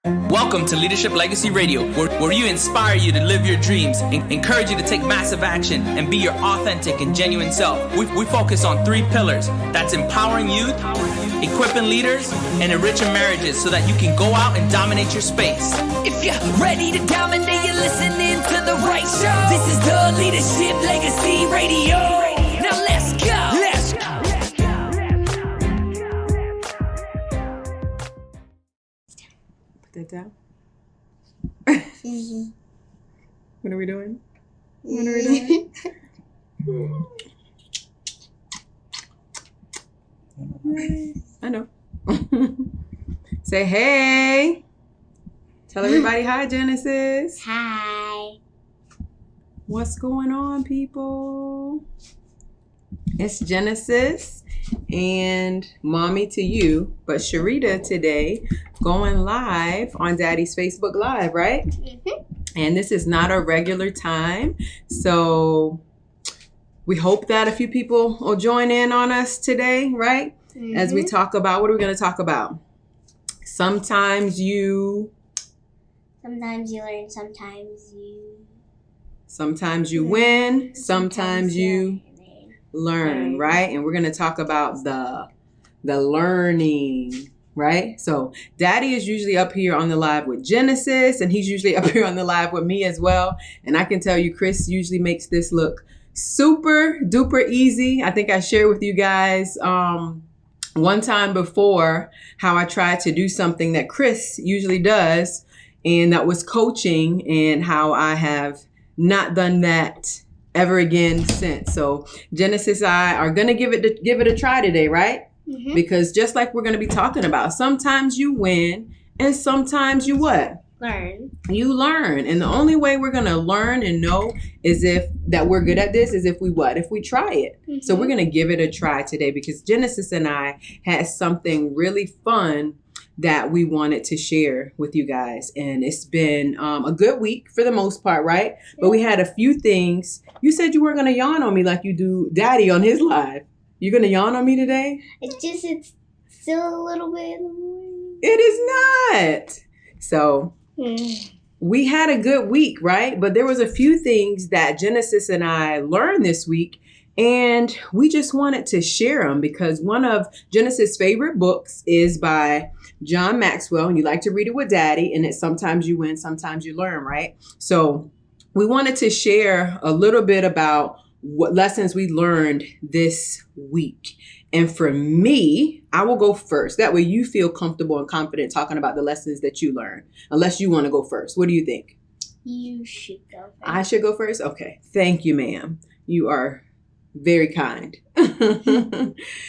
Welcome to Leadership Legacy Radio, where we inspire you to live your dreams, encourage you to take massive action, and be your authentic and genuine self. We focus on 3 pillars. That's empowering youth, equipping leaders, and enriching marriages so that you can go out and dominate your space. If you're ready to dominate, you're listening to the right show. This is the Leadership Legacy Radio. Now let's go. Put that down. What are we doing? I know. Say hey. Tell everybody hi, Genesis. Hi. What's going on, people? It's Genesis and Mommy to you, but Sharita today going live on Daddy's Facebook Live, right? Mm-hmm. And this is not a regular time, so we hope that a few people will join in on us today, right? Mm-hmm. As we talk about, what are we going to talk about? Sometimes you learn, sometimes you win, sometimes you learn, right? And we're going to talk about the learning, right? So Daddy is usually up here on the live with Genesis, and he's usually up here on the live with me as well. And I can tell you, Chris usually makes this look super duper easy. I think I shared with you guys one time before how I tried to do something that Chris usually does, and that was coaching, and how I have not done that ever again since. So Genesis and I are going to give it a try today, right? Mm-hmm. Because just like we're going to be talking about, sometimes you win and sometimes you what? learn. You learn. And the only way we're going to learn and know is if that we're good at this is if we what? If we try it. Mm-hmm. So we're going to give it a try today because Genesis and I had something really fun that we wanted to share with you guys. And it's been a good week for the most part, right? Yeah. But we had a few things. You said you weren't going to yawn on me like you do Daddy on his live. You going to yawn on me today? It's still a little bit in the morning. It is not. So we had a good week, right? But there was a few things that Genesis and I learned this week, and we just wanted to share them because one of Genesis' favorite books is by John Maxwell, and you like to read it with Daddy, and it's Sometimes You Win, Sometimes You Learn, right? So we wanted to share a little bit about what lessons we learned this week. And for me, I will go first. That way you feel comfortable and confident talking about the lessons that you learned, unless you want to go first. What do you think? You should go first. I should go first? Okay. Thank you, ma'am. You are very kind.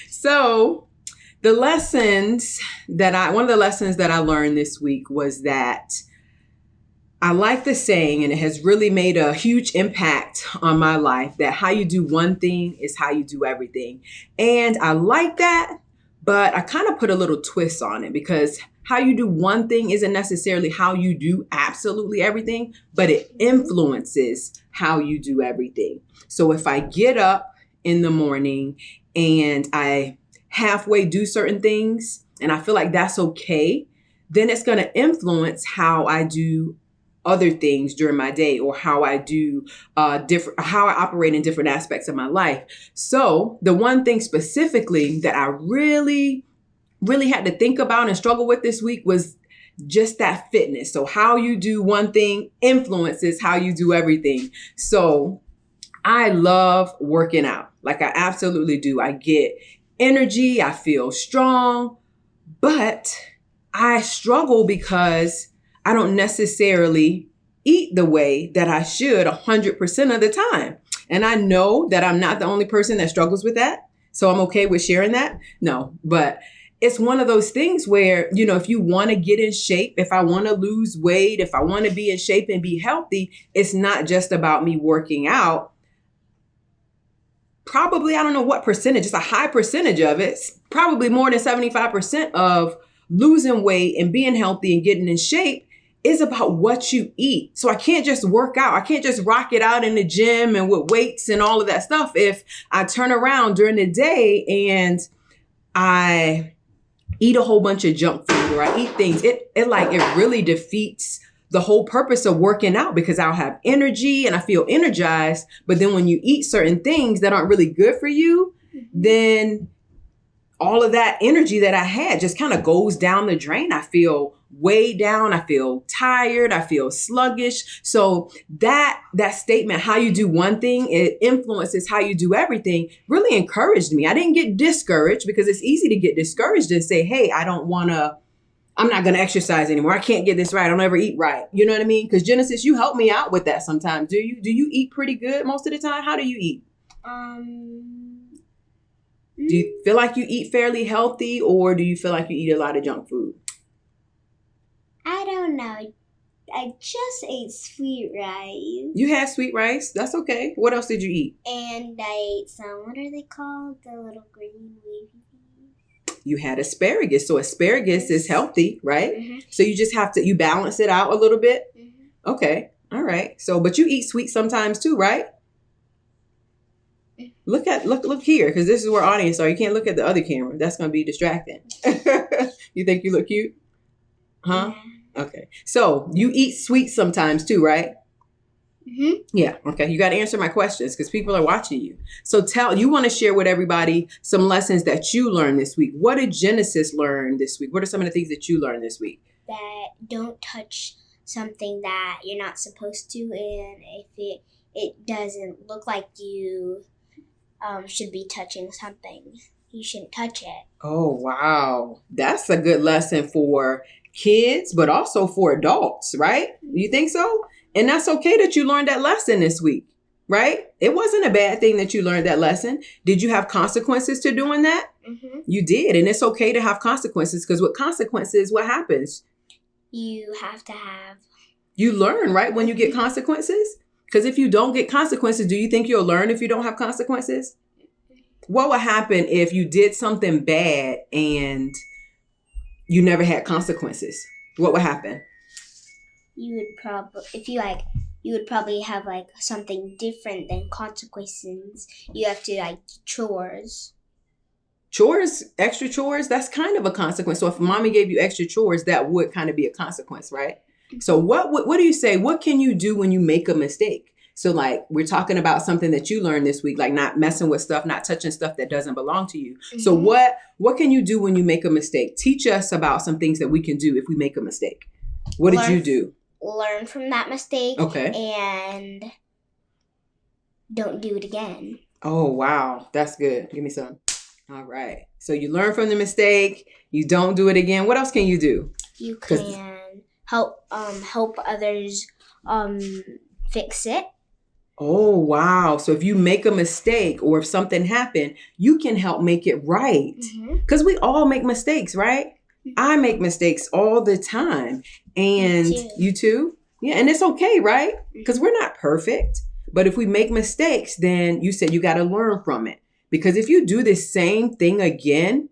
So one of the lessons that I learned this week was that I like the saying, and it has really made a huge impact on my life, that how you do one thing is how you do everything. And I like that, but I kind of put a little twist on it because how you do one thing isn't necessarily how you do absolutely everything, but it influences how you do everything. So if I get up in the morning and I halfway do certain things and I feel like that's okay, then it's going to influence how I do other things during my day, or how I do how I operate in different aspects of my life. So the one thing specifically that I really, really had to think about and struggle with this week was just that fitness. So how you do one thing influences how you do everything. So I love working out. Like I absolutely do. I get energy. I feel strong, but I struggle because I don't necessarily eat the way that I should 100% of the time. And I know that I'm not the only person that struggles with that. So I'm okay with sharing that. No, but it's one of those things where, if you want to get in shape, if I want to lose weight, if I want to be in shape and be healthy, it's not just about me working out. Probably, I don't know what percentage, it's a high percentage of it, probably more than 75% of losing weight and being healthy and getting in shape is about what you eat. So I can't just work out. I can't just rock it out in the gym and with weights and all of that stuff if I turn around during the day and I eat a whole bunch of junk food or I eat things, it really defeats the whole purpose of working out, because I'll have energy and I feel energized. But then when you eat certain things that aren't really good for you, then all of that energy that I had just kind of goes down the drain. I feel weighed down. I feel tired. I feel sluggish. So that statement, how you do one thing, it influences how you do everything, really encouraged me. I didn't get discouraged, because it's easy to get discouraged and say, hey, I'm not going to exercise anymore. I can't get this right. I don't ever eat right. You know what I mean? Because Genesis, you help me out with that sometimes. Do you eat pretty good most of the time? How do you eat? Do you feel like you eat fairly healthy, or do you feel like you eat a lot of junk food? I don't know. I just ate sweet rice. You had sweet rice? That's okay. What else did you eat? And I ate some, what are they called? The little green wavy things. You had asparagus. So asparagus is healthy, right? Mm-hmm. So you just have to, you balance it out a little bit? Mm-hmm. Okay. All right. So, but you eat sweet sometimes too, right? Look here, because this is where audience are. You can't look at the other camera. That's going to be distracting. You think you look cute? Huh? Yeah. Okay. So you eat sweet sometimes too, right? Mm-hmm. Yeah. Okay. You got to answer my questions because people are watching you. So you want to share with everybody some lessons that you learned this week. What did Genesis learn this week? What are some of the things that you learned this week? That don't touch something that you're not supposed to, and if it doesn't look like you should be touching something, you shouldn't touch it. Oh, wow. That's a good lesson for kids, but also for adults, right? You think so? And that's okay that you learned that lesson this week, right? It wasn't a bad thing that you learned that lesson. Did you have consequences to doing that? Mm-hmm. You did. And it's okay to have consequences, because with consequences, what happens? You have to have. You learn, right? When you get consequences? Because if you don't get consequences, do you think you'll learn if you don't have consequences? What would happen if you did something bad and you never had consequences? What would happen? You would probably have like something different than consequences. You have to chores. Chores, extra chores, that's kind of a consequence. So if mommy gave you extra chores, that would kind of be a consequence, right? So what do you say? What can you do when you make a mistake? So we're talking about something that you learned this week, like not messing with stuff, not touching stuff that doesn't belong to you. Mm-hmm. So what can you do when you make a mistake? Teach us about some things that we can do if we make a mistake. What did you do? Learn from that mistake. Okay. And don't do it again. Oh, wow. That's good. Give me some. All right. So you learn from the mistake. You don't do it again. What else can you do? You can help others fix it. Oh, wow. So if you make a mistake or if something happened, you can help make it right. Because we all make mistakes, right? Mm-hmm. I make mistakes all the time. And you too? Yeah. And it's okay, right? Because we're not perfect. But if we make mistakes, then you said you got to learn from it. Because if you do the same thing again,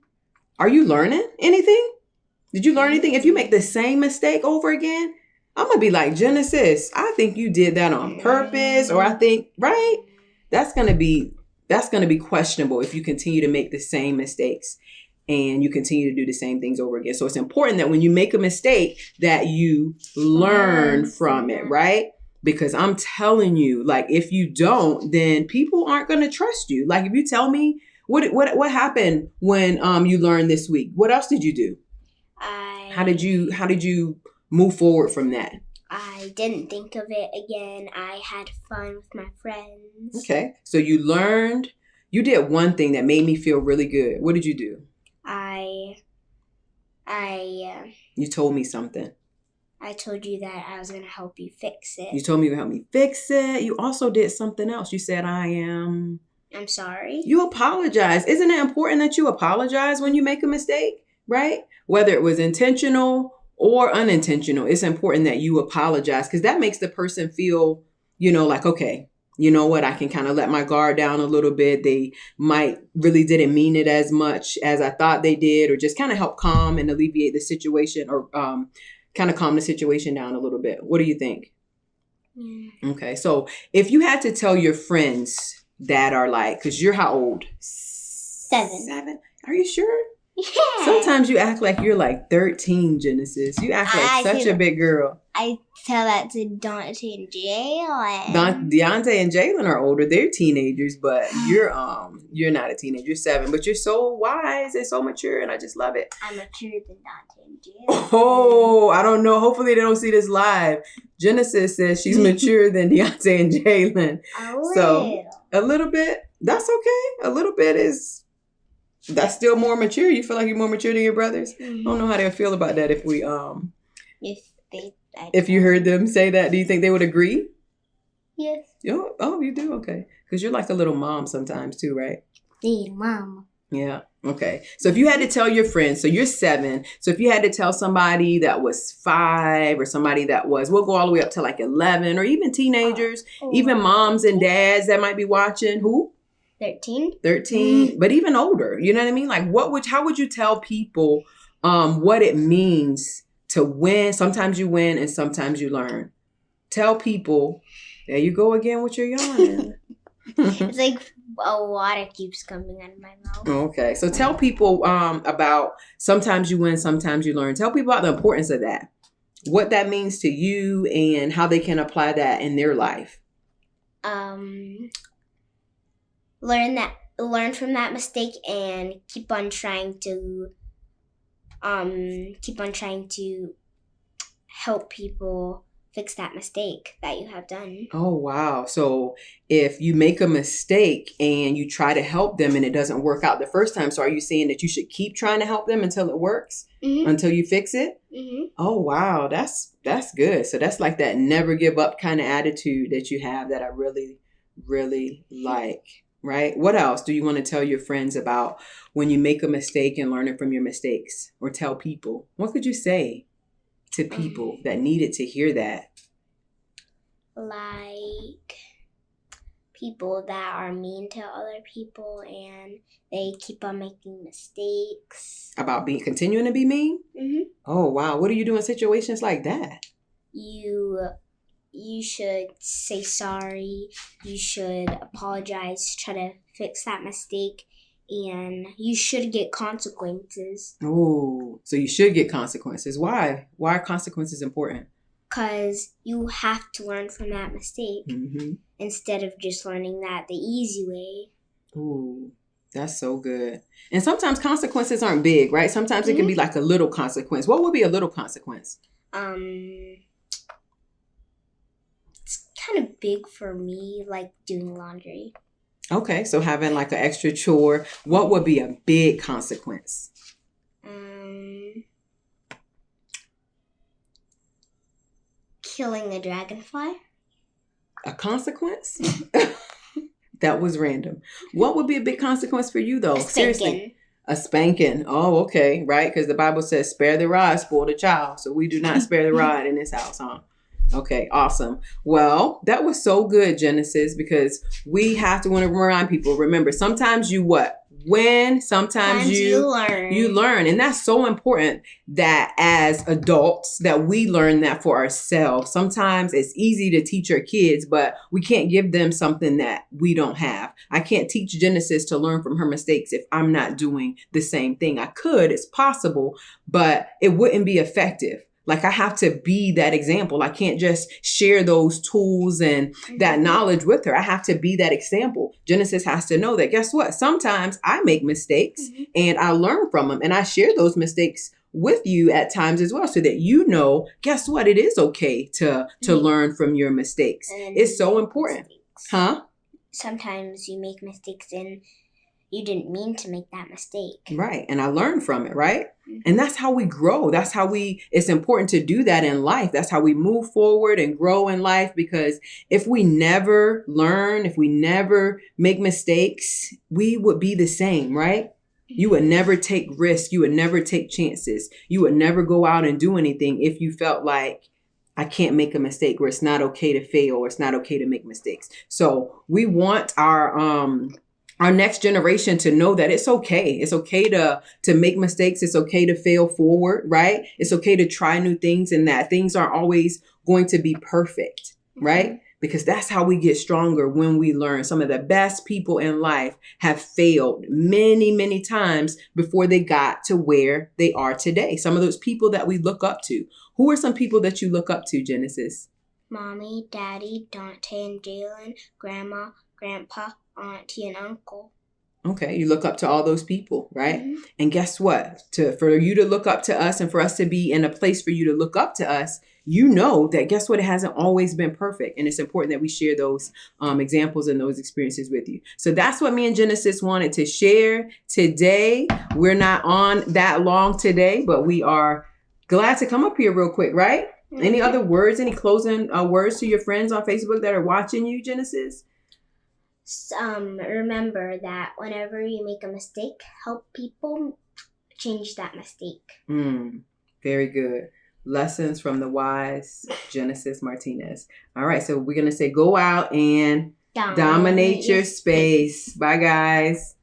are you learning anything? Did you learn anything? If you make the same mistake over again, I'm going to be like, Genesis, I think you did that on purpose. Or I think, right? That's going to be questionable if you continue to make the same mistakes and you continue to do the same things over again. So it's important that when you make a mistake that you learn from it, right? Because I'm telling you, if you don't, then people aren't going to trust you. If you tell me what happened when you learned this week, what else did you do? How did you move forward from that? I didn't think of it again. I had fun with my friends. Okay. So you did one thing that made me feel really good. What did you do? You told me something. I told you that I was going to help you fix it. You told me to help me fix it. You also did something else. You said, I'm sorry. You apologize. Isn't it important that you apologize when you make a mistake, right? Whether it was intentional or unintentional, it's important that you apologize because that makes the person feel, okay, you know what? I can kind of let my guard down a little bit. They might really didn't mean it as much as I thought they did, or just kind of help calm and alleviate the situation, or kind of calm the situation down a little bit. What do you think? Okay. So if you had to tell your friends that are because you're how old? 7. Are you sure? Yeah. Sometimes you act like you're like 13, Genesis. You act like I such say a big girl. I tell that to Dante and Jalen. Deontay and Jalen are older. They're teenagers, but you're not a teenager. You're 7, but you're so wise and so mature, and I just love it. I'm mature than Dante and Jalen. Oh, I don't know. Hopefully they don't see this live. Genesis says she's mature than Deontay and Jalen. So a little bit, that's okay. A little bit that's still more mature. You feel like you're more mature than your brothers? I don't know how they'll feel about that if you heard them say that. Do you think they would agree? Yes. Oh, you do? Okay. Because you're like a little mom sometimes too, right? Hey, Mom. Yeah. Okay. So if you had to tell your friends, so you're 7. So if you had to tell somebody that was 5 or somebody that was, we'll go all the way up to like 11 or even teenagers, even moms and dads that might be watching. Who? 13. 13, but even older. You know what I mean? Like how would you tell people what it means to win? Sometimes you win and sometimes you learn. Tell people, there you go again with your yawning. It's like water keeps coming out of my mouth. Okay. So tell people about sometimes you win, sometimes you learn. Tell people about the importance of that. What that means to you and how they can apply that in their life. Learn from that mistake and keep on trying to help people fix that mistake that you have done. Oh, wow. So if you make a mistake and you try to help them and it doesn't work out the first time, so are you saying that you should keep trying to help them until it works? Until you fix it? Oh, wow. That's good. So that's like that never give up kind of attitude that you have that I really, really like. Right? What else do you want to tell your friends about when you make a mistake and learning from your mistakes? Or tell people? What could you say to people that needed to hear that? Like people that are mean to other people and they keep on making mistakes. About continuing to be mean? Oh, wow. What do you do in situations like that? You should say sorry. You should apologize, try to fix that mistake, and you should get consequences. Oh, so you should get consequences. Why? Why are consequences important? Because you have to learn from that mistake instead of just learning that the easy way. Ooh, that's so good. And sometimes consequences aren't big, right? Sometimes it can be like a little consequence. What would be a little consequence? Kind of big for me, like doing laundry. Okay, so having like an extra chore. What would be a big consequence? Killing a dragonfly. A consequence? That was random. What would be a big consequence for you though? Seriously. A spanking. Oh, okay, right? Because the Bible says spare the rod, spoil the child. So we do not spare the rod in this house, huh? Okay, awesome. Well, that was so good, Genesis, because we have to want to remind people, remember, sometimes you win, sometimes you learn. And that's so important that as adults that we learn that for ourselves. Sometimes it's easy to teach our kids, but we can't give them something that we don't have. I can't teach Genesis to learn from her mistakes if I'm not doing the same thing. I could, it's possible, but it wouldn't be effective. Like I have to be that example. I can't just share those tools and that knowledge with her. I have to be that example. Genesis has to know that, guess what? Sometimes I make mistakes and I learn from them and I share those mistakes with you at times as well so that you know, guess what? It is okay to learn from your mistakes. It's so important. Huh? Sometimes you make mistakes and you didn't mean to make that mistake. Right. And I learned from it, right? And that's how we grow. That's how it's important to do that in life. That's how we move forward and grow in life, because if we never learn, if we never make mistakes, we would be the same, right? You would never take risks. You would never take chances. You would never go out and do anything if you felt like I can't make a mistake, or it's not okay to fail, or it's not okay to make mistakes. So we want our next generation to know that it's okay. It's okay to make mistakes. It's okay to fail forward, right? It's okay to try new things and that things aren't always going to be perfect, right? because that's how we get stronger when we learn. Some of the best people in life have failed many, many times before they got to where they are today. Some of those people that we look up to. Who are some people that you look up to, Genesis? Mommy, Daddy, Dante and Jalen, Grandma, Grandpa, Auntie, and Uncle. Okay, you look up to all those people, right? Mhm. And guess what? For you to look up to us and for us to be in a place for you to look up to us, you know that guess what? It hasn't always been perfect. And it's important that we share those examples and those experiences with you. So that's what me and Genesis wanted to share today. We're not on that long today, but we are glad to come up here real quick, right? Mhm. Any other words, any closing words to your friends on Facebook that are watching you, Genesis? Remember that whenever you make a mistake, help people change that mistake. Very good. Lessons from the wise Genesis Martinez. All right, so we're going to say go out and dominate your space. Bye, guys.